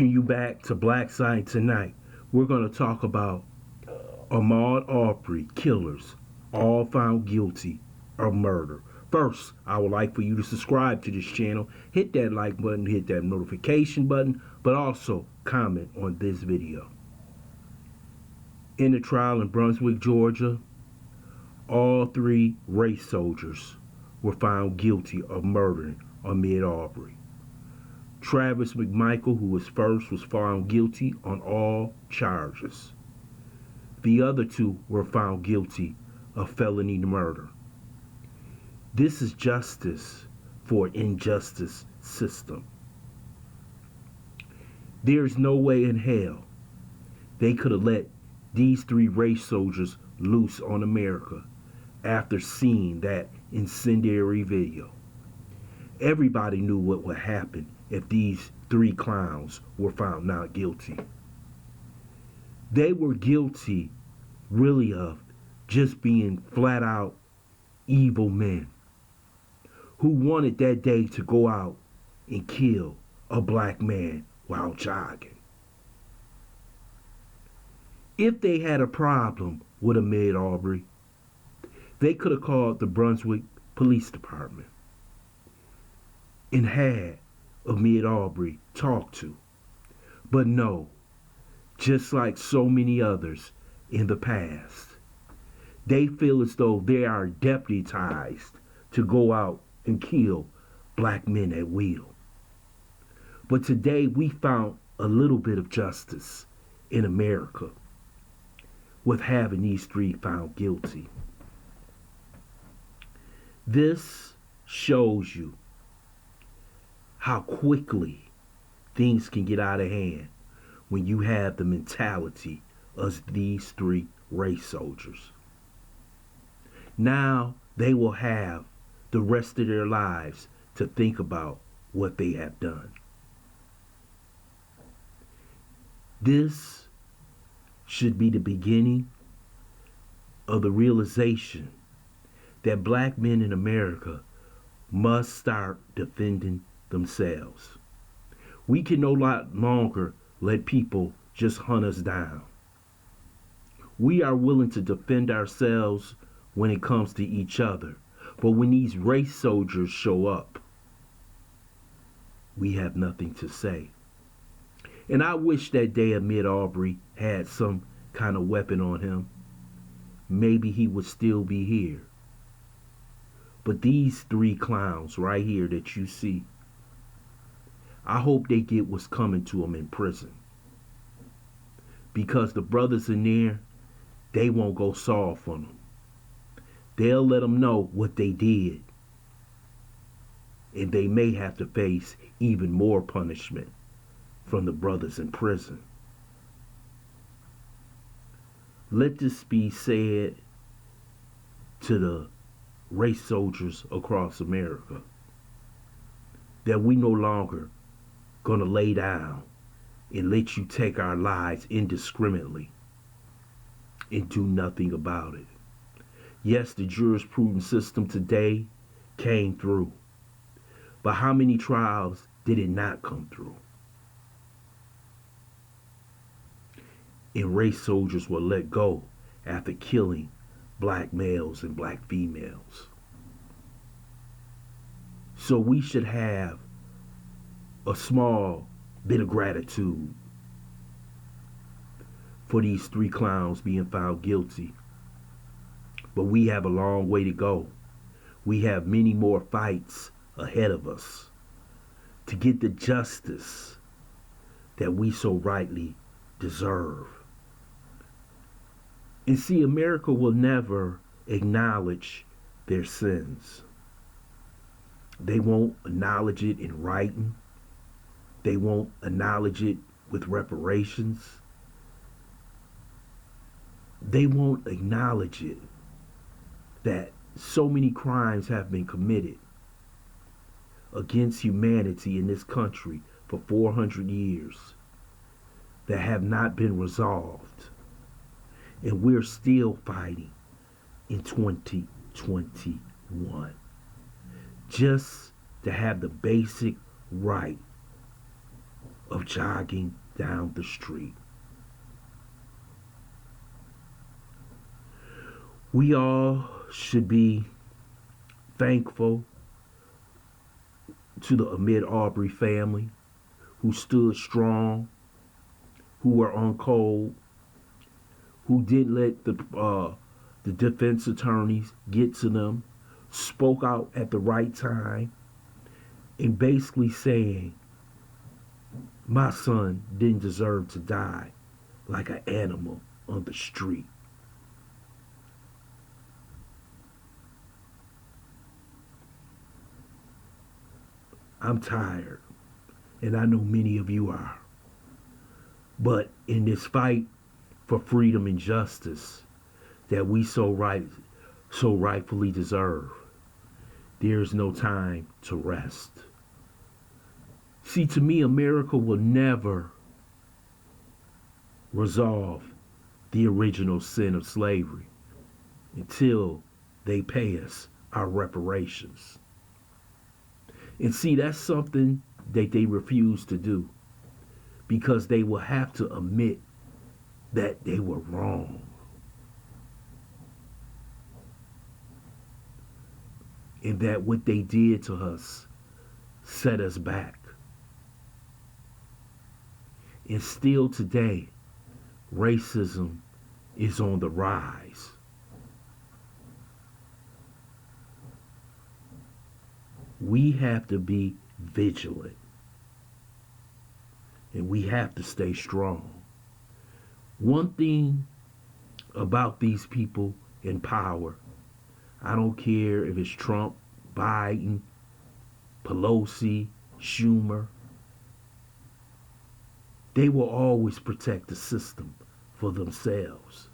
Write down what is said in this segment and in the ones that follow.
Welcome you back to BLACKSITE tonight. We're going to talk about Ahmaud Arbery killers, all found guilty of murder. First, I would like for you to subscribe to this channel, hit that like button, hit that notification button, but also comment on this video. In the trial in Brunswick, Georgia, all three race soldiers were found guilty of murdering Ahmaud Arbery. Travis McMichael, who was first, was found guilty on all charges. The other two were found guilty of felony murder. This is justice for an injustice system. There's no way in hell they could have let these three race soldiers loose on America after seeing that incendiary video. Everybody knew what would happen if these three clowns were found not guilty. They were guilty really of just being flat out evil men who wanted that day to go out and kill a black man while jogging. If they had a problem with Ahmaud Arbery, they could have called the Brunswick Police Department and had Ahmaud Arbery talked to. But no, just like so many others in the past, they feel as though they are deputized to go out and kill black men at will. But today we found a little bit of justice in America with having these three found guilty. This shows you how quickly things can get out of hand when you have the mentality of these three race soldiers. Now they will have the rest of their lives to think about what they have done. This should be the beginning of the realization that black men in America must start defending themselves. We can no longer let people just hunt us down. We are willing to defend ourselves when it comes to each other, but when these race soldiers show up, we have nothing to say. And I wish that day Ahmaud Arbery had some kind of weapon on him. Maybe he would still be here. But these three clowns right here that you see, I hope they get what's coming to them in prison. Because the brothers in there, they won't go soft on them. They'll let them know what they did. And they may have to face even more punishment from the brothers in prison. Let this be said to the race soldiers across America, that we no longer gonna lay down and let you take our lives indiscriminately and do nothing about it. Yes, the jurisprudence system today came through, but how many trials did it not come through? And race soldiers were let go after killing black males and black females. So we should have a small bit of gratitude for these three clowns being found guilty. But we have a long way to go. We have many more fights ahead of us to get the justice that we so rightly deserve. And see, America will never acknowledge their sins. They won't acknowledge it in writing. They won't acknowledge it with reparations. They won't acknowledge it that so many crimes have been committed against humanity in this country for 400 years that have not been resolved. And we're still fighting in 2021 just to have the basic right of jogging down the street. We all should be thankful to the Ahmaud Arbery family who stood strong, who were on code, who didn't let the defense attorneys get to them, spoke out at the right time, and basically saying, my son didn't deserve to die like an animal on the street. I'm tired, and I know many of you are. But in this fight for freedom and justice that we so rightfully deserve, there is no time to rest. See, to me, America will never resolve the original sin of slavery until they pay us our reparations. And see, that's something that they refuse to do because they will have to admit that they were wrong. And that what they did to us set us back. And still today, racism is on the rise. We have to be vigilant. And we have to stay strong. One thing about these people in power, I don't care if it's Trump, Biden, Pelosi, Schumer, they will always protect the system for themselves.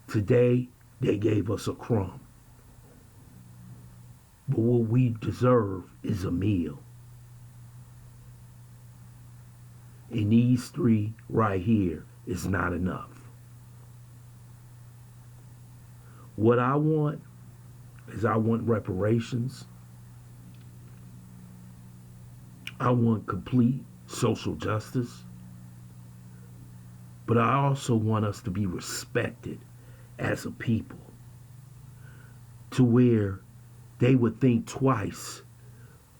Today, they gave us a crumb. But what we deserve is a meal. And these three right here is not enough. What I want is I want reparations. I want complete social justice. But I also want us to be respected as a people to where they would think twice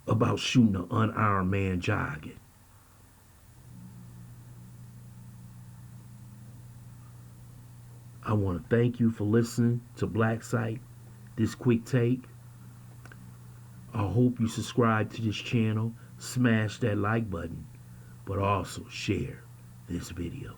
about shooting an unarmed man jogging. I want to thank you for listening to BLACKSITE, this quick take. I hope you subscribe to this channel, smash that like button, but also share this video.